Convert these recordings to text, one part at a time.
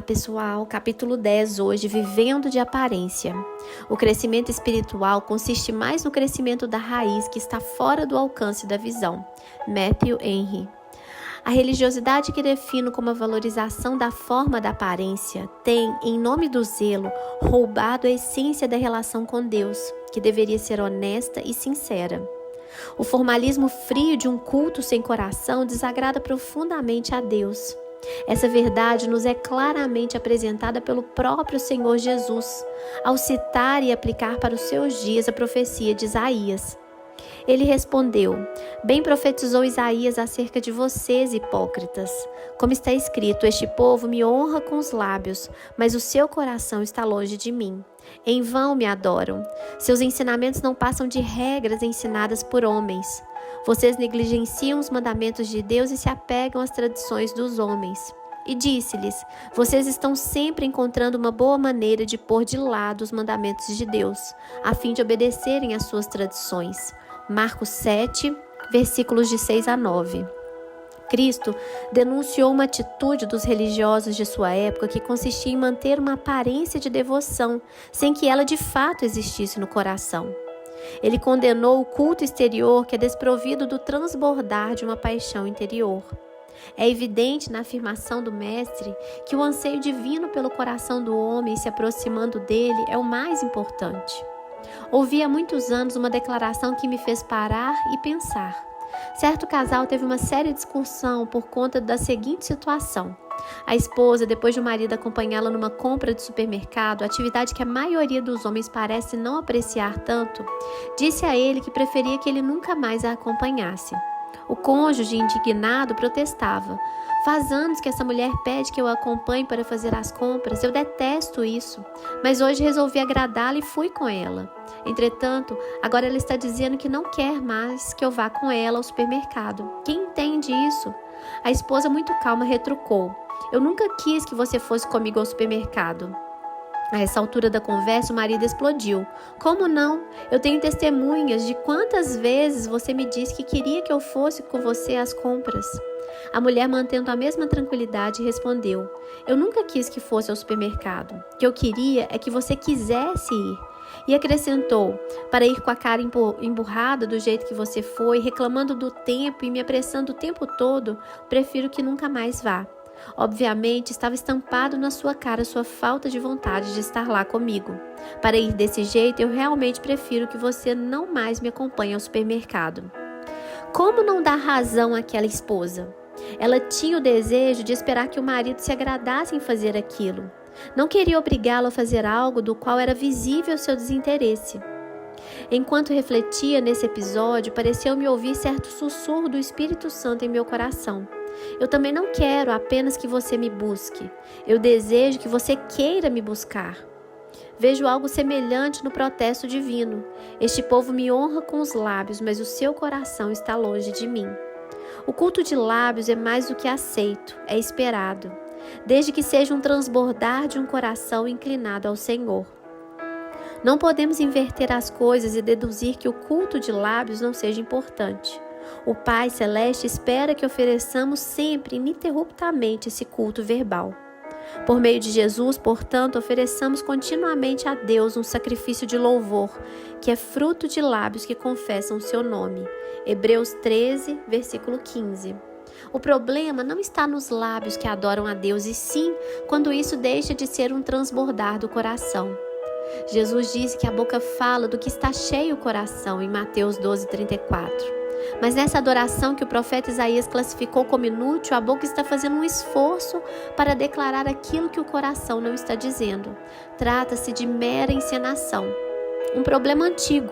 pessoal, capítulo 10 hoje, vivendo de aparência. O crescimento espiritual consiste mais no crescimento da raiz que está fora do alcance da visão. Matthew Henry. A religiosidade que defino como a valorização da forma da aparência tem, em nome do zelo, roubado a essência da relação com Deus, que deveria ser honesta e sincera. O formalismo frio de um culto sem coração desagrada profundamente a Deus. Essa verdade nos é claramente apresentada pelo próprio Senhor Jesus, ao citar e aplicar para os seus dias a profecia de Isaías. Ele respondeu: bem profetizou Isaías acerca de vocês, hipócritas. Como está escrito, este povo me honra com os lábios, mas o seu coração está longe de mim. Em vão me adoram. Seus ensinamentos não passam de regras ensinadas por homens. Vocês negligenciam os mandamentos de Deus e se apegam às tradições dos homens. E disse-lhes: vocês estão sempre encontrando uma boa maneira de pôr de lado os mandamentos de Deus, a fim de obedecerem às suas tradições. Marcos 7, versículos de 6 a 9. Cristo denunciou uma atitude dos religiosos de sua época que consistia em manter uma aparência de devoção, sem que ela de fato existisse no coração. Ele condenou o culto exterior que é desprovido do transbordar de uma paixão interior. É evidente na afirmação do Mestre que o anseio divino pelo coração do homem se aproximando dele é o mais importante. Ouvi há muitos anos uma declaração que me fez parar e pensar. Certo casal teve uma séria discussão por conta da seguinte situação. A esposa, depois de o marido acompanhá-la numa compra de supermercado, atividade que a maioria dos homens parece não apreciar tanto, disse a ele que preferia que ele nunca mais a acompanhasse. O cônjuge, indignado, protestava: faz anos que essa mulher pede que eu a acompanhe para fazer as compras. Eu detesto isso, mas hoje resolvi agradá-la e fui com ela. Entretanto, agora ela está dizendo que não quer mais que eu vá com ela ao supermercado. Quem entende isso? A esposa, muito calma, retrucou: eu nunca quis que você fosse comigo ao supermercado. A essa altura da conversa, o marido explodiu. Como não? Eu tenho testemunhas de quantas vezes você me disse que queria que eu fosse com você às compras. A mulher, mantendo a mesma tranquilidade, respondeu: eu nunca quis que fosse ao supermercado. O que eu queria é que você quisesse ir. E acrescentou: para ir com a cara emburrada do jeito que você foi, reclamando do tempo e me apressando o tempo todo, prefiro que nunca mais vá. Obviamente, estava estampado na sua cara sua falta de vontade de estar lá comigo. Para ir desse jeito, eu realmente prefiro que você não mais me acompanhe ao supermercado. Como não dar razão àquela esposa? Ela tinha o desejo de esperar que o marido se agradasse em fazer aquilo. Não queria obrigá-lo a fazer algo do qual era visível seu desinteresse. Enquanto refletia nesse episódio, pareceu-me ouvir certo sussurro do Espírito Santo em meu coração. Eu também não quero apenas que você me busque. Eu desejo que você queira me buscar. Vejo algo semelhante no protesto divino. Este povo me honra com os lábios, mas o seu coração está longe de mim. O culto de lábios é mais do que aceito, é esperado, desde que seja um transbordar de um coração inclinado ao Senhor. Não podemos inverter as coisas e deduzir que o culto de lábios não seja importante. O Pai Celeste espera que ofereçamos sempre, ininterruptamente, esse culto verbal. Por meio de Jesus, portanto, ofereçamos continuamente a Deus um sacrifício de louvor, que é fruto de lábios que confessam o seu nome. Hebreus 13, versículo 15. O problema não está nos lábios que adoram a Deus, e sim quando isso deixa de ser um transbordar do coração. Jesus disse que a boca fala do que está cheio o coração, em Mateus 12, 34. Mas nessa adoração que o profeta Isaías classificou como inútil, a boca está fazendo um esforço para declarar aquilo que o coração não está dizendo. Trata-se de mera encenação. Um problema antigo.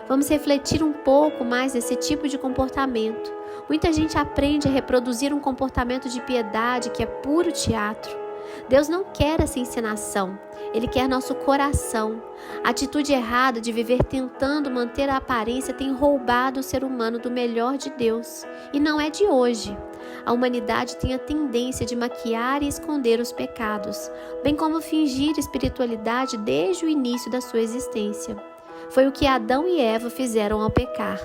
Vamos refletir um pouco mais nesse tipo de comportamento. Muita gente aprende a reproduzir um comportamento de piedade que é puro teatro. Deus não quer essa encenação, Ele quer nosso coração. A atitude errada de viver tentando manter a aparência tem roubado o ser humano do melhor de Deus. E não é de hoje. A humanidade tem a tendência de maquiar e esconder os pecados, bem como fingir espiritualidade desde o início da sua existência. Foi o que Adão e Eva fizeram ao pecar.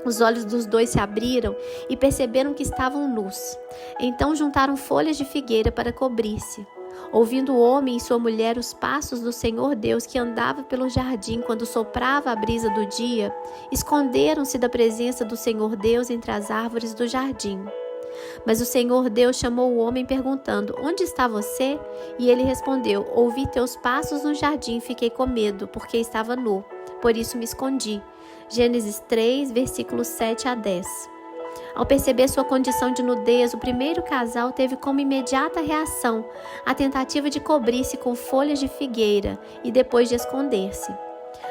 Os olhos dos dois se abriram e perceberam que estavam nus. Então juntaram folhas de figueira para cobrir-se. Ouvindo o homem e sua mulher os passos do Senhor Deus que andava pelo jardim quando soprava a brisa do dia, esconderam-se da presença do Senhor Deus entre as árvores do jardim. Mas o Senhor Deus chamou o homem perguntando: onde está você? E ele respondeu: ouvi teus passos no jardim e fiquei com medo, porque estava nu. Por isso me escondi. Gênesis 3, versículos 7 a 10. Ao perceber sua condição de nudez, o primeiro casal teve como imediata reação a tentativa de cobrir-se com folhas de figueira e depois de esconder-se.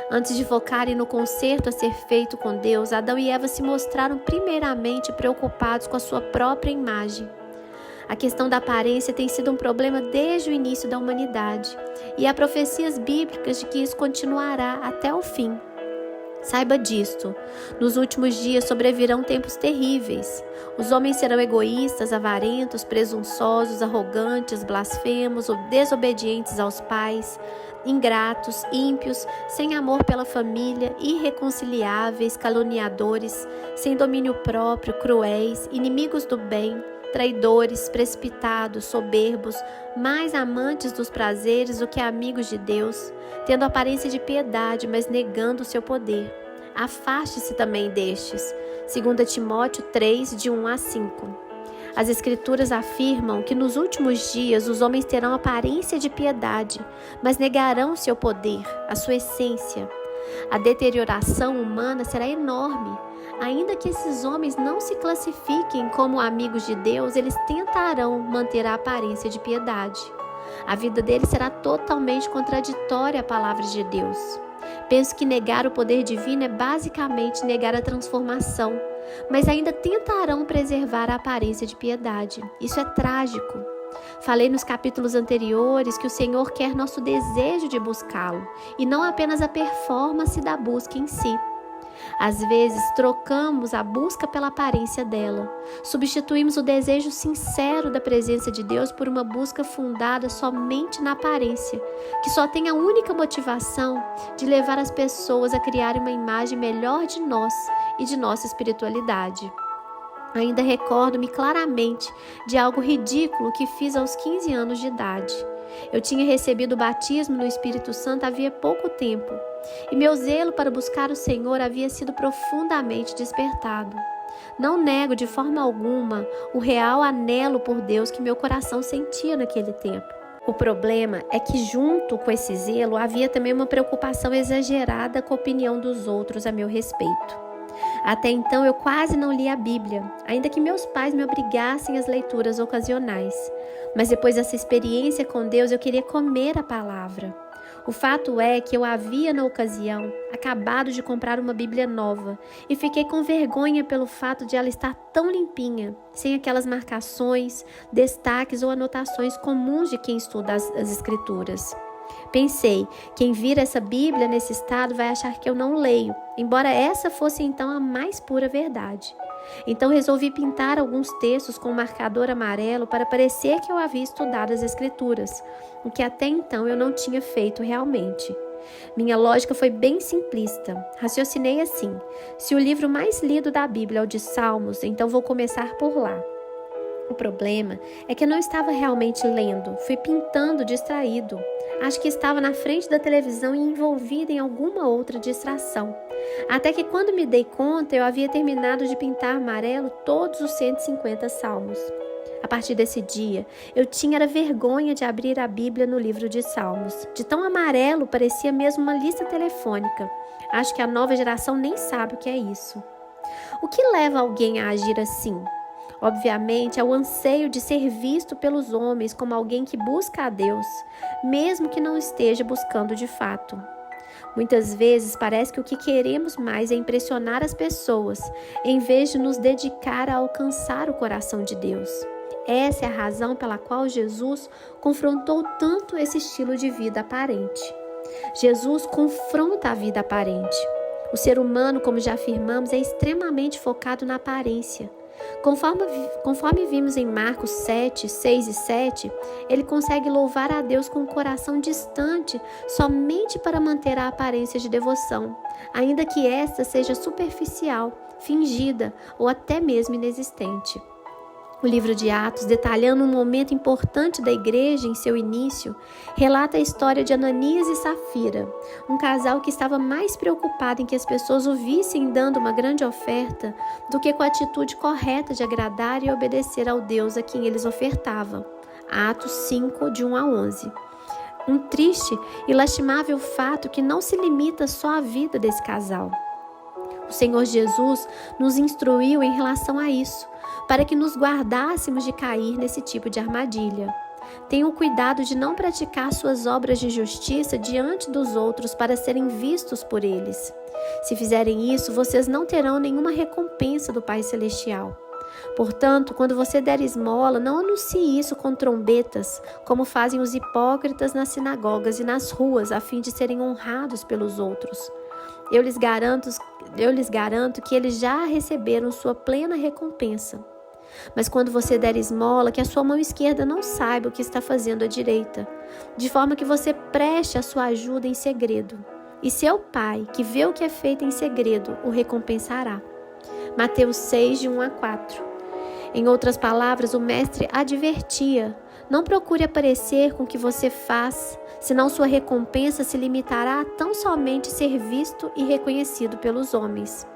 Antes de focarem no concerto a ser feito com Deus, Adão e Eva se mostraram primeiramente preocupados com a sua própria imagem. A questão da aparência tem sido um problema desde o início da humanidade, e há profecias bíblicas de que isso continuará até o fim. Saiba disto, nos últimos dias sobrevirão tempos terríveis. Os homens serão egoístas, avarentos, presunçosos, arrogantes, blasfemos, desobedientes aos pais, ingratos, ímpios, sem amor pela família, irreconciliáveis, caluniadores, sem domínio próprio, cruéis, inimigos do bem, traidores, precipitados, soberbos, mais amantes dos prazeres do que amigos de Deus, tendo aparência de piedade, mas negando o seu poder. Afaste-se também destes. 2 Timóteo 3, de 1 a 5. As Escrituras afirmam que nos últimos dias os homens terão aparência de piedade, mas negarão o seu poder, a sua essência. A deterioração humana será enorme. Ainda que esses homens não se classifiquem como amigos de Deus, eles tentarão manter a aparência de piedade. A vida deles será totalmente contraditória à palavra de Deus. Penso que negar o poder divino é basicamente negar a transformação, mas ainda tentarão preservar a aparência de piedade. Isso é trágico. Falei nos capítulos anteriores que o Senhor quer nosso desejo de buscá-lo, e não apenas a performance da busca em si. Às vezes, trocamos a busca pela aparência dela. Substituímos o desejo sincero da presença de Deus por uma busca fundada somente na aparência, que só tem a única motivação de levar as pessoas a criarem uma imagem melhor de nós e de nossa espiritualidade. Ainda recordo-me claramente de algo ridículo que fiz aos 15 anos de idade. Eu tinha recebido o batismo no Espírito Santo havia pouco tempo, e meu zelo para buscar o Senhor havia sido profundamente despertado. Não nego de forma alguma o real anelo por Deus que meu coração sentia naquele tempo. O problema é que junto com esse zelo havia também uma preocupação exagerada com a opinião dos outros a meu respeito. Até então eu quase não lia a Bíblia, ainda que meus pais me obrigassem às leituras ocasionais. Mas depois dessa experiência com Deus, eu queria comer a palavra. O fato é que eu havia, na ocasião, acabado de comprar uma Bíblia nova e fiquei com vergonha pelo fato de ela estar tão limpinha, sem aquelas marcações, destaques ou anotações comuns de quem estuda as Escrituras. Pensei, quem vir essa Bíblia nesse estado vai achar que eu não leio, embora essa fosse então a mais pura verdade. Então resolvi pintar alguns textos com um marcador amarelo para parecer que eu havia estudado as Escrituras, o que até então eu não tinha feito realmente. Minha lógica foi bem simplista. Raciocinei assim: se o livro mais lido da Bíblia é o de Salmos, então vou começar por lá. O problema é que eu não estava realmente lendo, fui pintando distraído. Acho que estava na frente da televisão e envolvida em alguma outra distração. Até que quando me dei conta, eu havia terminado de pintar amarelo todos os 150 salmos. A partir desse dia, eu tinha vergonha de abrir a Bíblia no livro de Salmos. De tão amarelo, parecia mesmo uma lista telefônica. Acho que a nova geração nem sabe o que é isso. O que leva alguém a agir assim? Obviamente, é o anseio de ser visto pelos homens como alguém que busca a Deus, mesmo que não esteja buscando de fato. Muitas vezes parece que o que queremos mais é impressionar as pessoas, em vez de nos dedicar a alcançar o coração de Deus. Essa é a razão pela qual Jesus confrontou tanto esse estilo de vida aparente. Jesus confronta a vida aparente. O ser humano, como já afirmamos, é extremamente focado na aparência. Conforme vimos em Marcos 7, 6 e 7, ele consegue louvar a Deus com o coração distante somente para manter a aparência de devoção, ainda que esta seja superficial, fingida ou até mesmo inexistente. O livro de Atos, detalhando um momento importante da igreja em seu início, relata a história de Ananias e Safira, um casal que estava mais preocupado em que as pessoas o vissem dando uma grande oferta do que com a atitude correta de agradar e obedecer ao Deus a quem eles ofertavam. Atos 5, de 1 a 11. Um triste e lastimável fato que não se limita só à vida desse casal. O Senhor Jesus nos instruiu em relação a isso, para que nos guardássemos de cair nesse tipo de armadilha. Tenham cuidado de não praticar suas obras de justiça diante dos outros para serem vistos por eles. Se fizerem isso, vocês não terão nenhuma recompensa do Pai Celestial. Portanto, quando você der esmola, não anuncie isso com trombetas, como fazem os hipócritas nas sinagogas e nas ruas, a fim de serem honrados pelos outros. Eu lhes garanto que eles já receberam sua plena recompensa. Mas quando você der esmola, que a sua mão esquerda não saiba o que está fazendo a direita, de forma que você preste a sua ajuda em segredo. E seu Pai, que vê o que é feito em segredo, o recompensará. Mateus 6, de 1 a 4. Em outras palavras, o mestre advertia: não procure aparecer com o que você faz, senão sua recompensa se limitará a tão somente ser visto e reconhecido pelos homens.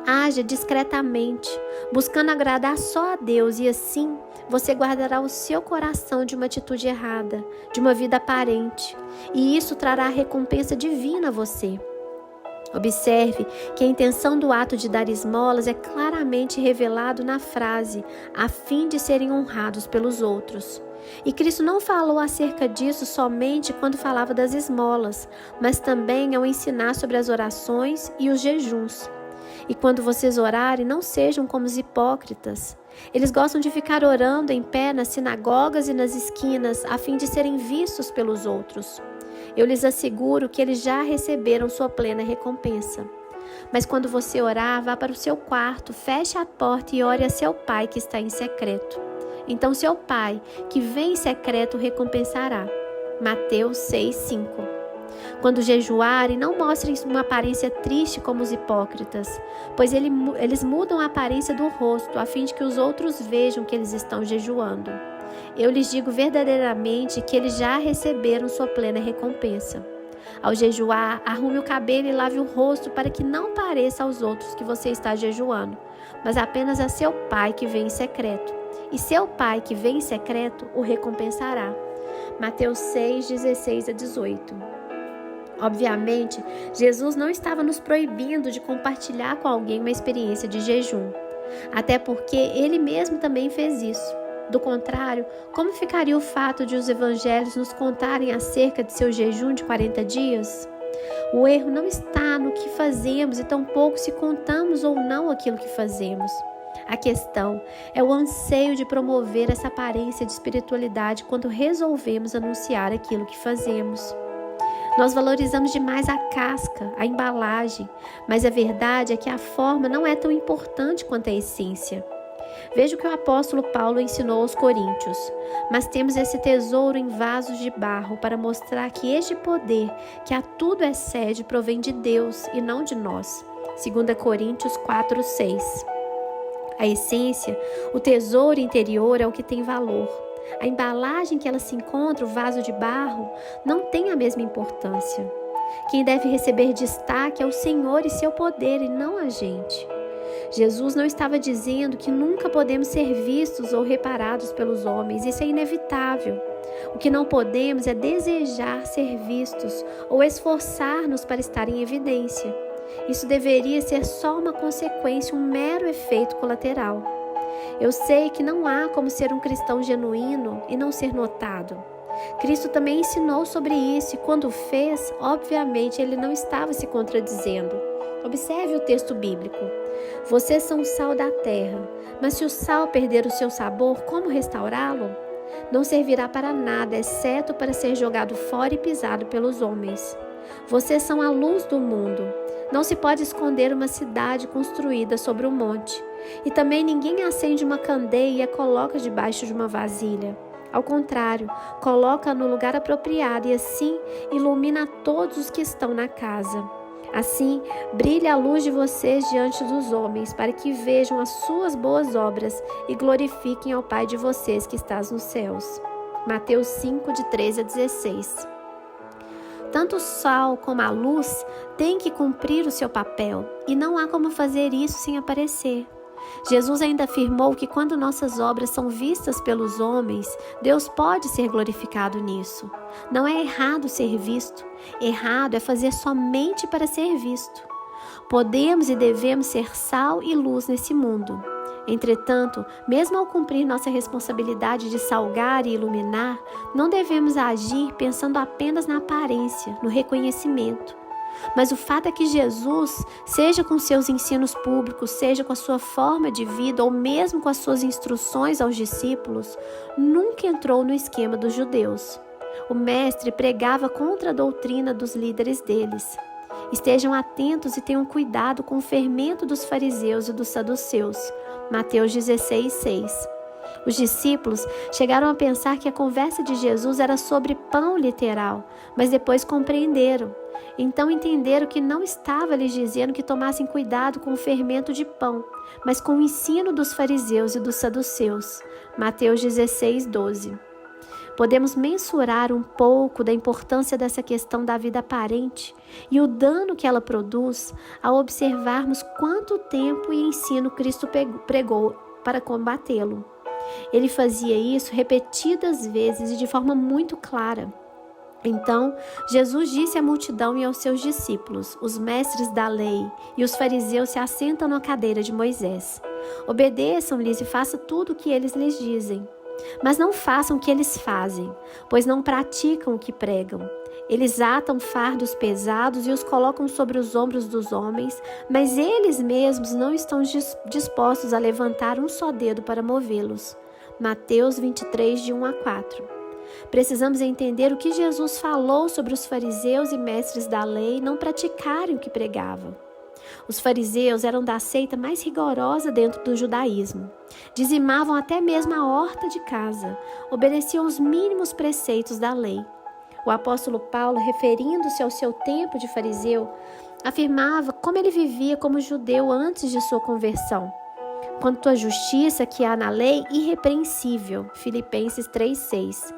Haja discretamente, buscando agradar só a Deus, e assim você guardará o seu coração de uma atitude errada, de uma vida aparente, e isso trará recompensa divina a você. Observe que a intenção do ato de dar esmolas é claramente revelado na frase, a fim de serem honrados pelos outros. E Cristo não falou acerca disso somente quando falava das esmolas, mas também ao ensinar sobre as orações e os jejuns. E quando vocês orarem, não sejam como os hipócritas. Eles gostam de ficar orando em pé nas sinagogas e nas esquinas, a fim de serem vistos pelos outros. Eu lhes asseguro que eles já receberam sua plena recompensa. Mas quando você orar, vá para o seu quarto, feche a porta e ore a seu Pai que está em secreto. Então seu Pai, que vem em secreto, o recompensará. Mateus 6, 5. Quando jejuarem, não mostrem uma aparência triste como os hipócritas, pois eles mudam a aparência do rosto, a fim de que os outros vejam que eles estão jejuando. Eu lhes digo verdadeiramente que eles já receberam sua plena recompensa. Ao jejuar, arrume o cabelo e lave o rosto para que não pareça aos outros que você está jejuando, mas apenas a seu Pai que vem em secreto. E seu Pai que vem em secreto o recompensará. Mateus 6, 16 a 18. Obviamente, Jesus não estava nos proibindo de compartilhar com alguém uma experiência de jejum, até porque ele mesmo também fez isso. Do contrário, como ficaria o fato de os evangelhos nos contarem acerca de seu jejum de 40 dias? O erro não está no que fazemos e tampouco se contamos ou não aquilo que fazemos. A questão é o anseio de promover essa aparência de espiritualidade quando resolvemos anunciar aquilo que fazemos. Nós valorizamos demais a casca, a embalagem, mas a verdade é que a forma não é tão importante quanto a essência. Veja o que o apóstolo Paulo ensinou aos coríntios. Mas temos esse tesouro em vasos de barro para mostrar que este poder, que a tudo excede, provém de Deus e não de nós. 2 Coríntios 4, 6. A essência, o tesouro interior é o que tem valor. A embalagem que ela se encontra, o vaso de barro, não tem a mesma importância. Quem deve receber destaque é o Senhor e seu poder, e não a gente. Jesus não estava dizendo que nunca podemos ser vistos ou reparados pelos homens, isso é inevitável. O que não podemos é desejar ser vistos ou esforçar-nos para estar em evidência. Isso deveria ser só uma consequência, um mero efeito colateral. Eu sei que não há como ser um cristão genuíno e não ser notado. Cristo também ensinou sobre isso e quando o fez, obviamente ele não estava se contradizendo. Observe o texto bíblico. Vocês são o sal da terra, mas se o sal perder o seu sabor, como restaurá-lo? Não servirá para nada, exceto para ser jogado fora e pisado pelos homens. Vocês são a luz do mundo. Não se pode esconder uma cidade construída sobre um monte. E também ninguém acende uma candeia e a coloca debaixo de uma vasilha. Ao contrário, coloca no lugar apropriado e assim ilumina todos os que estão na casa. Assim, brilhe a luz de vocês diante dos homens, para que vejam as suas boas obras e glorifiquem ao Pai de vocês que está nos céus. Mateus 5, de 13 a 16. Tanto o sol como a luz têm que cumprir o seu papel, e não há como fazer isso sem aparecer. Jesus ainda afirmou que quando nossas obras são vistas pelos homens, Deus pode ser glorificado nisso. Não é errado ser visto, errado é fazer somente para ser visto. Podemos e devemos ser sal e luz nesse mundo. Entretanto, mesmo ao cumprir nossa responsabilidade de salgar e iluminar, não devemos agir pensando apenas na aparência, no reconhecimento. Mas o fato é que Jesus, seja com seus ensinos públicos, seja com a sua forma de vida ou mesmo com as suas instruções aos discípulos, nunca entrou no esquema dos judeus. O mestre pregava contra a doutrina dos líderes deles. Estejam atentos e tenham cuidado com o fermento dos fariseus e dos saduceus. Mateus 16, 6. Os discípulos chegaram a pensar que a conversa de Jesus era sobre pão literal, mas depois compreenderam. Então entenderam que não estava lhes dizendo que tomassem cuidado com o fermento de pão, mas com o ensino dos fariseus e dos saduceus. Mateus 16, 12. Podemos mensurar um pouco da importância dessa questão da vida aparente e o dano que ela produz ao observarmos quanto tempo e ensino Cristo pregou para combatê-lo. Ele fazia isso repetidas vezes e de forma muito clara. Então, Jesus disse à multidão e aos seus discípulos: os mestres da lei e os fariseus se assentam na cadeira de Moisés. Obedeçam-lhes e façam tudo o que eles lhes dizem. Mas não façam o que eles fazem, pois não praticam o que pregam. Eles atam fardos pesados e os colocam sobre os ombros dos homens, mas eles mesmos não estão dispostos a levantar um só dedo para movê-los. Mateus 23, de 1 a 4. Precisamos entender o que Jesus falou sobre os fariseus e mestres da lei não praticarem o que pregavam. Os fariseus eram da seita mais rigorosa dentro do judaísmo. Dizimavam até mesmo a horta de casa, obedeciam os mínimos preceitos da lei. O apóstolo Paulo, referindo-se ao seu tempo de fariseu, afirmava como ele vivia como judeu antes de sua conversão. Quanto à justiça que há na lei, irrepreensível. Filipenses 3,6.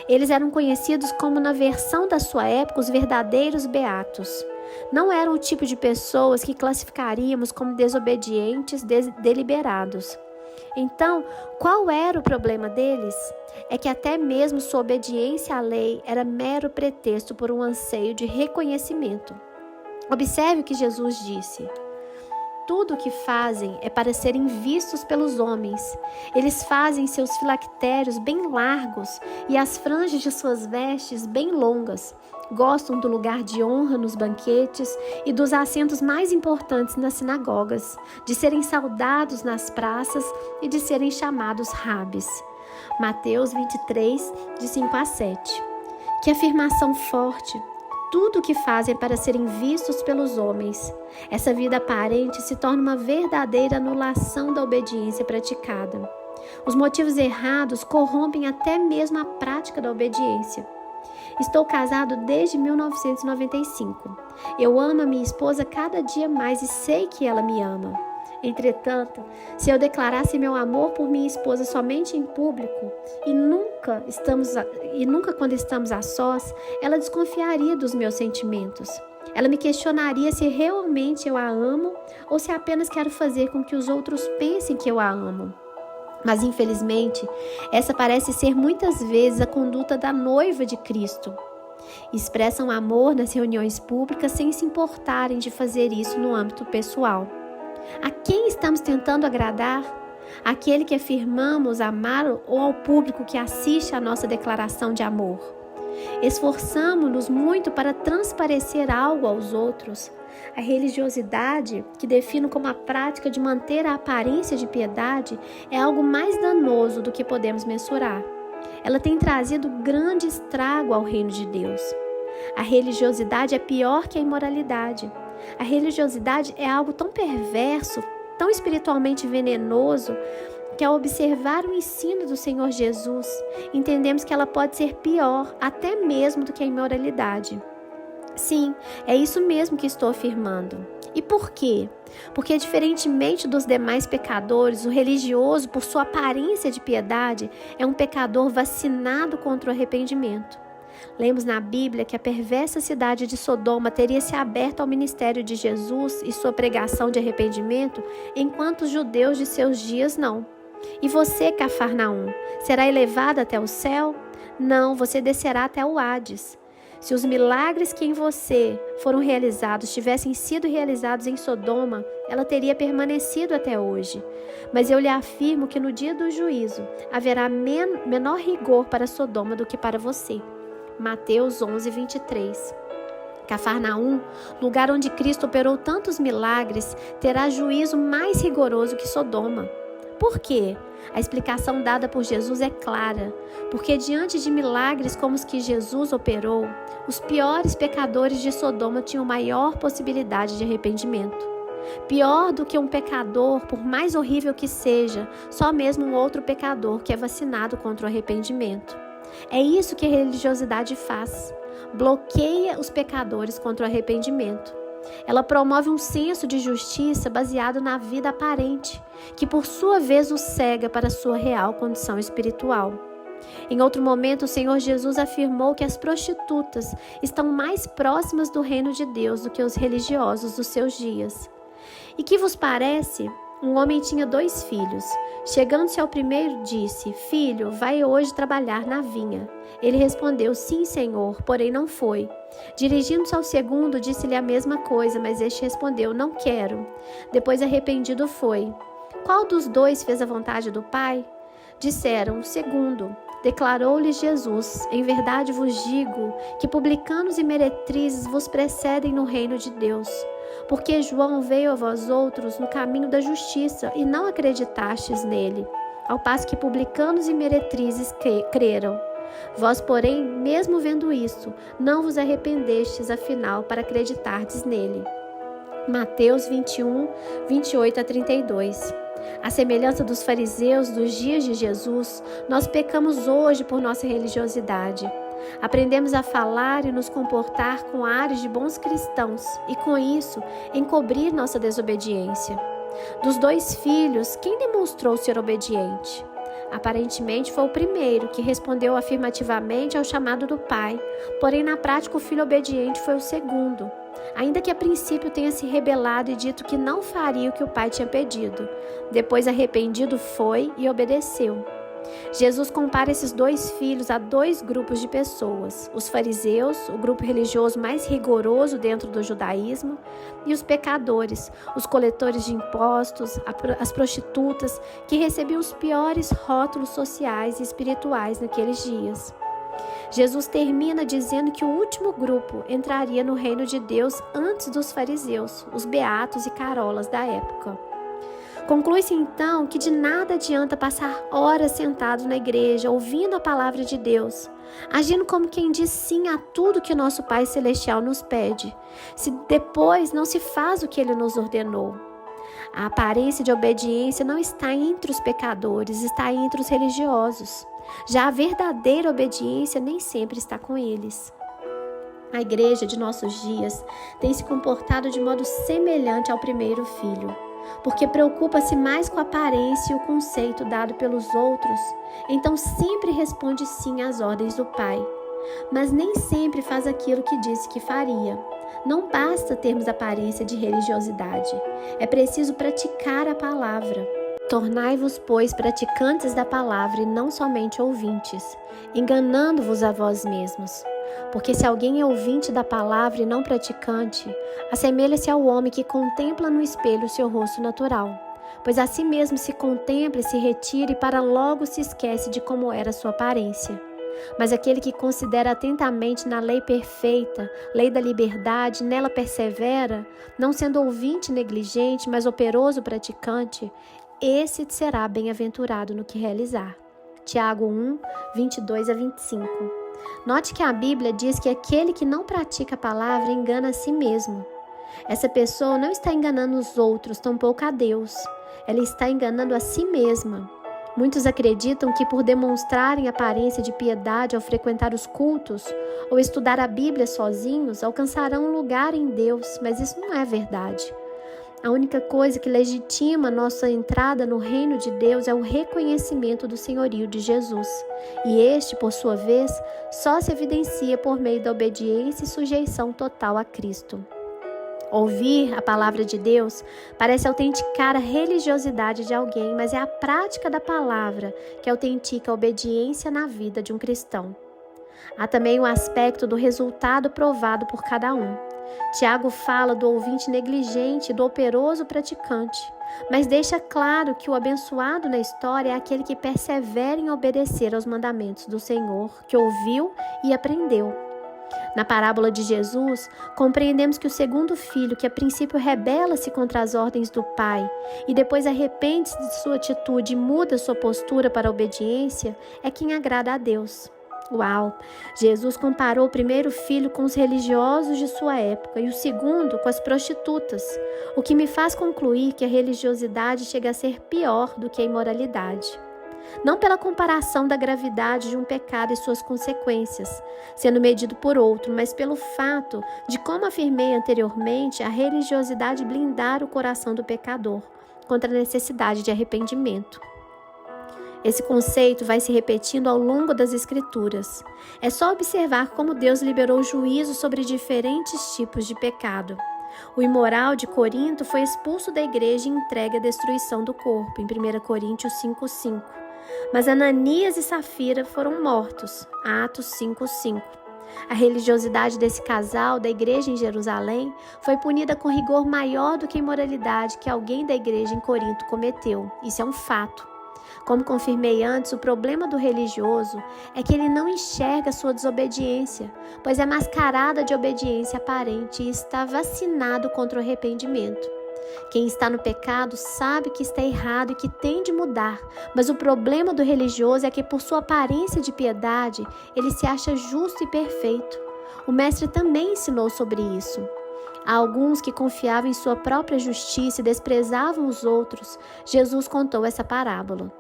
Eles eram conhecidos como, na versão da sua época, os verdadeiros beatos. Não eram o tipo de pessoas que classificaríamos como desobedientes deliberados. Então, qual era o problema deles? É que até mesmo sua obediência à lei era mero pretexto por um anseio de reconhecimento. Observe o que Jesus disse. Tudo o que fazem é para serem vistos pelos homens. Eles fazem seus filactérios bem largos e as franjas de suas vestes bem longas. Gostam do lugar de honra nos banquetes e dos assentos mais importantes nas sinagogas, de serem saudados nas praças e de serem chamados rabis. Mateus 23, de 5 a 7. Que afirmação forte! Tudo o que fazem é para serem vistos pelos homens. Essa vida aparente se torna uma verdadeira anulação da obediência praticada. Os motivos errados corrompem até mesmo a prática da obediência. Estou casado desde 1995. Eu amo a minha esposa cada dia mais e sei que ela me ama. Entretanto, se eu declarasse meu amor por minha esposa somente em público e nunca quando estamos a sós, ela desconfiaria dos meus sentimentos. Ela me questionaria se realmente eu a amo ou se apenas quero fazer com que os outros pensem que eu a amo. Mas, infelizmente, essa parece ser muitas vezes a conduta da noiva de Cristo. Expressam amor nas reuniões públicas sem se importarem de fazer isso no âmbito pessoal. A quem estamos tentando agradar? Aquele que afirmamos amar ou ao público que assiste à nossa declaração de amor? Esforçamo-nos muito para transparecer algo aos outros. A religiosidade, que defino como a prática de manter a aparência de piedade, é algo mais danoso do que podemos mensurar. Ela tem trazido grande estrago ao reino de Deus. A religiosidade é pior que a imoralidade. A religiosidade é algo tão perverso, tão espiritualmente venenoso, que ao observar o ensino do Senhor Jesus, entendemos que ela pode ser pior até mesmo do que a imoralidade. Sim, é isso mesmo que estou afirmando. E por quê? Porque, diferentemente dos demais pecadores, o religioso, por sua aparência de piedade, é um pecador vacinado contra o arrependimento. Lemos na Bíblia que a perversa cidade de Sodoma teria se aberto ao ministério de Jesus e sua pregação de arrependimento, enquanto os judeus de seus dias não. E você, Cafarnaum, será elevado até o céu? Não, você descerá até o Hades. Se os milagres que em você foram realizados tivessem sido realizados em Sodoma, ela teria permanecido até hoje. Mas eu lhe afirmo que no dia do juízo haverá menor rigor para Sodoma do que para você. Mateus 11, 23. Cafarnaum, lugar onde Cristo operou tantos milagres, terá juízo mais rigoroso que Sodoma. Por quê? A explicação dada por Jesus é clara, porque diante de milagres como os que Jesus operou, os piores pecadores de Sodoma tinham maior possibilidade de arrependimento. Pior do que um pecador, por mais horrível que seja, só mesmo um outro pecador que é vacinado contra o arrependimento. É isso que a religiosidade faz. Bloqueia os pecadores contra o arrependimento. Ela promove um senso de justiça baseado na vida aparente, que por sua vez os cega para a sua real condição espiritual. Em outro momento, o Senhor Jesus afirmou que as prostitutas estão mais próximas do reino de Deus do que os religiosos dos seus dias. E que vos parece? Um homem tinha 2 filhos. Chegando-se ao primeiro, disse: Filho, vai hoje trabalhar na vinha. Ele respondeu: Sim, Senhor, porém não foi. Dirigindo-se ao segundo, disse-lhe a mesma coisa, mas este respondeu: Não quero. Depois, arrependido, foi. Qual dos 2 fez a vontade do Pai? Disseram: O segundo. Declarou-lhes Jesus: Em verdade vos digo que publicanos e meretrizes vos precedem no reino de Deus. Porque João veio a vós outros no caminho da justiça e não acreditastes nele, ao passo que publicanos e meretrizes creram. Vós, porém, mesmo vendo isso, não vos arrependestes afinal para acreditardes nele. Mateus 21, 28 a 32. À semelhança dos fariseus dos dias de Jesus, nós pecamos hoje por nossa religiosidade. Aprendemos a falar e nos comportar com ares de bons cristãos e, com isso, encobrir nossa desobediência. Dos 2 filhos, quem demonstrou ser obediente? Aparentemente foi o primeiro, que respondeu afirmativamente ao chamado do pai, porém na prática o filho obediente foi o segundo, ainda que a princípio tenha se rebelado e dito que não faria o que o pai tinha pedido. Depois, arrependido, foi e obedeceu. Jesus compara esses 2 filhos a 2 grupos de pessoas: os fariseus, o grupo religioso mais rigoroso dentro do judaísmo, e os pecadores, os coletores de impostos, as prostitutas, que recebiam os piores rótulos sociais e espirituais naqueles dias. Jesus termina dizendo que o último grupo entraria no reino de Deus antes dos fariseus, os beatos e carolas da época. Conclui-se então que de nada adianta passar horas sentado na igreja, ouvindo a palavra de Deus, agindo como quem diz sim a tudo que nosso Pai Celestial nos pede, se depois não se faz o que Ele nos ordenou. A aparência de obediência não está entre os pecadores, está entre os religiosos. Já a verdadeira obediência nem sempre está com eles. A igreja de nossos dias tem se comportado de modo semelhante ao primeiro filho, porque preocupa-se mais com a aparência e o conceito dado pelos outros, então sempre responde sim às ordens do Pai, mas nem sempre faz aquilo que disse que faria. Não basta termos aparência de religiosidade, é preciso praticar a palavra. Tornai-vos, pois, praticantes da palavra e não somente ouvintes, enganando-vos a vós mesmos. Porque se alguém é ouvinte da palavra e não praticante, assemelha-se ao homem que contempla no espelho o seu rosto natural, pois a si mesmo se contempla e se retira e para logo se esquece de como era sua aparência. Mas aquele que considera atentamente na lei perfeita, lei da liberdade, nela persevera, não sendo ouvinte negligente, mas operoso praticante, esse será bem-aventurado no que realizar. Tiago 1, 22 a 25. Note que a Bíblia diz que aquele que não pratica a palavra engana a si mesmo. Essa pessoa não está enganando os outros, tampouco a Deus. Ela está enganando a si mesma. Muitos acreditam que por demonstrarem aparência de piedade ao frequentar os cultos ou estudar a Bíblia sozinhos, alcançarão um lugar em Deus, mas isso não é verdade. A única coisa que legitima nossa entrada no reino de Deus é o reconhecimento do senhorio de Jesus. E este, por sua vez, só se evidencia por meio da obediência e sujeição total a Cristo. Ouvir a palavra de Deus parece autenticar a religiosidade de alguém, mas é a prática da palavra que autentica a obediência na vida de um cristão. Há também o aspecto do resultado provado por cada um. Tiago fala do ouvinte negligente e do operoso praticante, mas deixa claro que o abençoado na história é aquele que persevera em obedecer aos mandamentos do Senhor, que ouviu e aprendeu. Na parábola de Jesus, compreendemos que o segundo filho, que a princípio rebela-se contra as ordens do pai e depois arrepende-se de sua atitude e muda sua postura para a obediência, é quem agrada a Deus. Uau! Jesus comparou o primeiro filho com os religiosos de sua época e o segundo com as prostitutas, o que me faz concluir que a religiosidade chega a ser pior do que a imoralidade. Não pela comparação da gravidade de um pecado e suas consequências, sendo medido por outro, mas pelo fato de, como afirmei anteriormente, a religiosidade blindar o coração do pecador contra a necessidade de arrependimento. Esse conceito vai se repetindo ao longo das Escrituras. É só observar como Deus liberou juízo sobre diferentes tipos de pecado. O imoral de Corinto foi expulso da igreja e entregue à destruição do corpo, em 1 Coríntios 5:5. Mas Ananias e Safira foram mortos, Atos 5:5. A religiosidade desse casal da igreja em Jerusalém foi punida com rigor maior do que a imoralidade que alguém da igreja em Corinto cometeu. Isso é um fato. Como confirmei antes, o problema do religioso é que ele não enxerga sua desobediência, pois é mascarada de obediência aparente e está vacinado contra o arrependimento. Quem está no pecado sabe que está errado e que tem de mudar, mas o problema do religioso é que, por sua aparência de piedade, ele se acha justo e perfeito. O mestre também ensinou sobre isso. A alguns que confiavam em sua própria justiça e desprezavam os outros, Jesus contou essa parábola.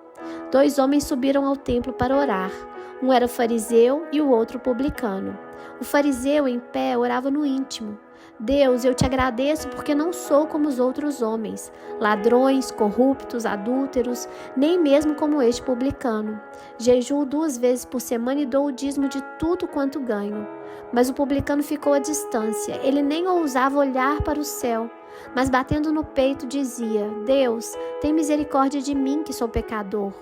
2 homens subiram ao templo para orar. Um era fariseu e o outro publicano. O fariseu, em pé, orava no íntimo. Deus, eu te agradeço porque não sou como os outros homens, ladrões, corruptos, adúlteros, nem mesmo como este publicano. Jejuo 2 vezes por semana e dou o dízimo de tudo quanto ganho. Mas o publicano ficou à distância, ele nem ousava olhar para o céu, mas batendo no peito dizia: Deus, tem misericórdia de mim que sou pecador.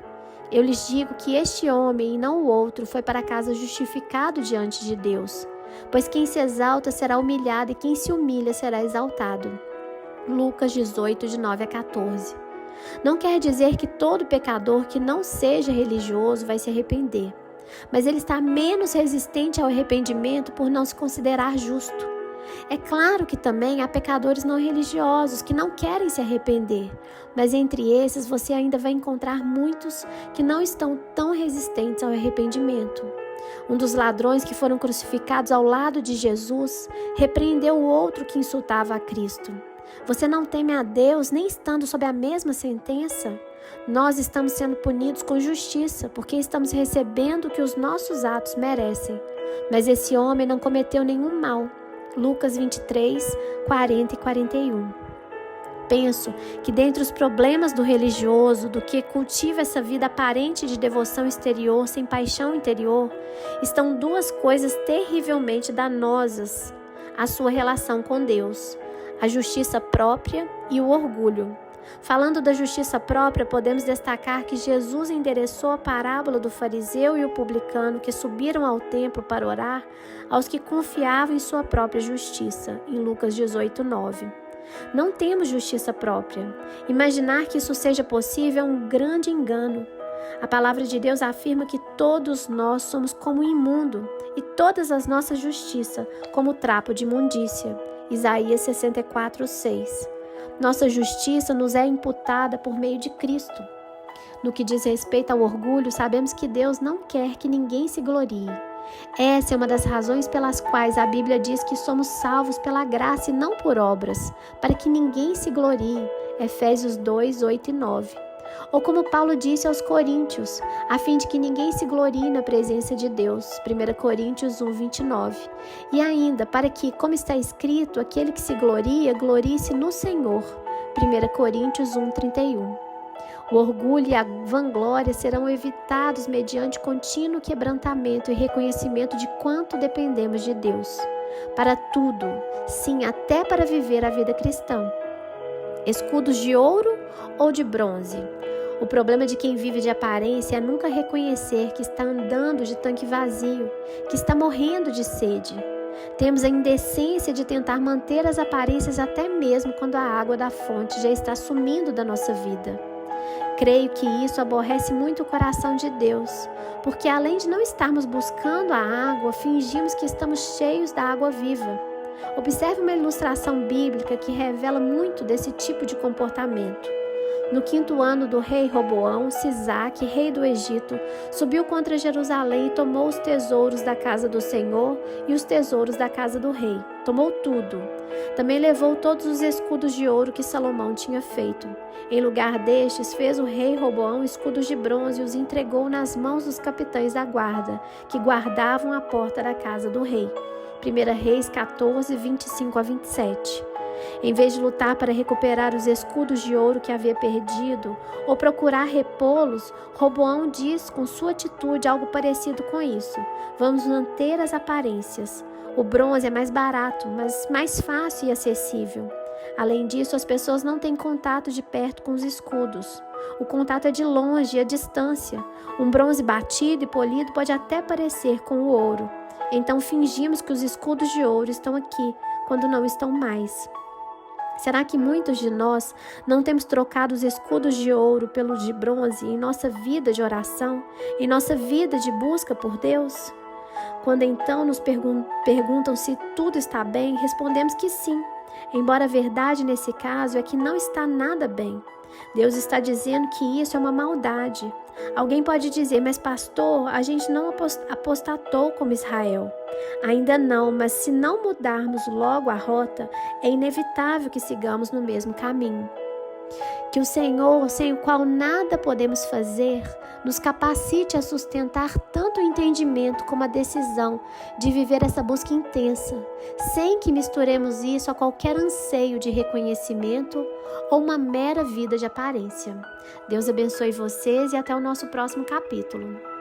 Eu lhes digo que este homem e não o outro foi para casa justificado diante de Deus. Pois quem se exalta será humilhado e quem se humilha será exaltado. Lucas 18, de 9 a 14. Não quer dizer que todo pecador que não seja religioso vai se arrepender, mas ele está menos resistente ao arrependimento por não se considerar justo. É claro que também há pecadores não religiosos que não querem se arrepender, mas entre esses você ainda vai encontrar muitos que não estão tão resistentes ao arrependimento. Um dos ladrões que foram crucificados ao lado de Jesus repreendeu o outro que insultava a Cristo. Você não teme a Deus nem estando sob a mesma sentença? Nós estamos sendo punidos com justiça porque estamos recebendo o que os nossos atos merecem. Mas esse homem não cometeu nenhum mal. Lucas 23, 40 e 41. Penso que dentre os problemas do religioso, do que cultiva essa vida aparente de devoção exterior sem paixão interior, estão 2 coisas terrivelmente danosas à sua relação com Deus: a justiça própria e o orgulho. Falando da justiça própria, podemos destacar que Jesus endereçou a parábola do fariseu e o publicano que subiram ao templo para orar aos que confiavam em sua própria justiça, em Lucas 18, 9. Não temos justiça própria. Imaginar que isso seja possível é um grande engano. A palavra de Deus afirma que todos nós somos como imundo e todas as nossas justiças como trapo de imundícia. Isaías 64, 6. Nossa justiça nos é imputada por meio de Cristo. No que diz respeito ao orgulho, sabemos que Deus não quer que ninguém se glorie. Essa é uma das razões pelas quais a Bíblia diz que somos salvos pela graça e não por obras, para que ninguém se glorie. Efésios 2, 8 e 9. Ou como Paulo disse aos Coríntios, a fim de que ninguém se glorie na presença de Deus. 1 Coríntios 1, 29. E ainda, para que, como está escrito, aquele que se gloria, glorie-se no Senhor. 1 Coríntios 1, 31. O orgulho e a vanglória serão evitados mediante contínuo quebrantamento e reconhecimento de quanto dependemos de Deus. Para tudo, sim, até para viver a vida cristã. Escudos de ouro ou de bronze? O problema de quem vive de aparência é nunca reconhecer que está andando de tanque vazio, que está morrendo de sede. Temos a indecência de tentar manter as aparências até mesmo quando a água da fonte já está sumindo da nossa vida. Creio que isso aborrece muito o coração de Deus, porque além de não estarmos buscando a água, fingimos que estamos cheios da água viva. Observe uma ilustração bíblica que revela muito desse tipo de comportamento. No 5º ano do rei Roboão, Sisaque, rei do Egito, subiu contra Jerusalém e tomou os tesouros da casa do Senhor e os tesouros da casa do rei. Tomou tudo. Também levou todos os escudos de ouro que Salomão tinha feito. Em lugar destes, fez o rei Roboão escudos de bronze e os entregou nas mãos dos capitães da guarda, que guardavam a porta da casa do rei. 1 Reis 14, 25 a 27. Em vez de lutar para recuperar os escudos de ouro que havia perdido ou procurar repô-los, Roboão diz com sua atitude algo parecido com isso: vamos manter as aparências. O bronze é mais barato, mas mais fácil e acessível. Além disso, as pessoas não têm contato de perto com os escudos. O contato é de longe e à distância. Um bronze batido e polido pode até parecer com o ouro. Então fingimos que os escudos de ouro estão aqui, quando não estão mais. Será que muitos de nós não temos trocado os escudos de ouro pelos de bronze em nossa vida de oração, em nossa vida de busca por Deus? Quando então nos perguntam se tudo está bem, respondemos que sim, embora a verdade nesse caso é que não está nada bem. Deus está dizendo que isso é uma maldade. Alguém pode dizer, mas pastor, a gente não apostatou como Israel. Ainda não, mas se não mudarmos logo a rota, é inevitável que sigamos no mesmo caminho. Que o Senhor, sem o qual nada podemos fazer, nos capacite a sustentar tanto o entendimento como a decisão de viver essa busca intensa, sem que misturemos isso a qualquer anseio de reconhecimento ou uma mera vida de aparência. Deus abençoe vocês e até o nosso próximo capítulo.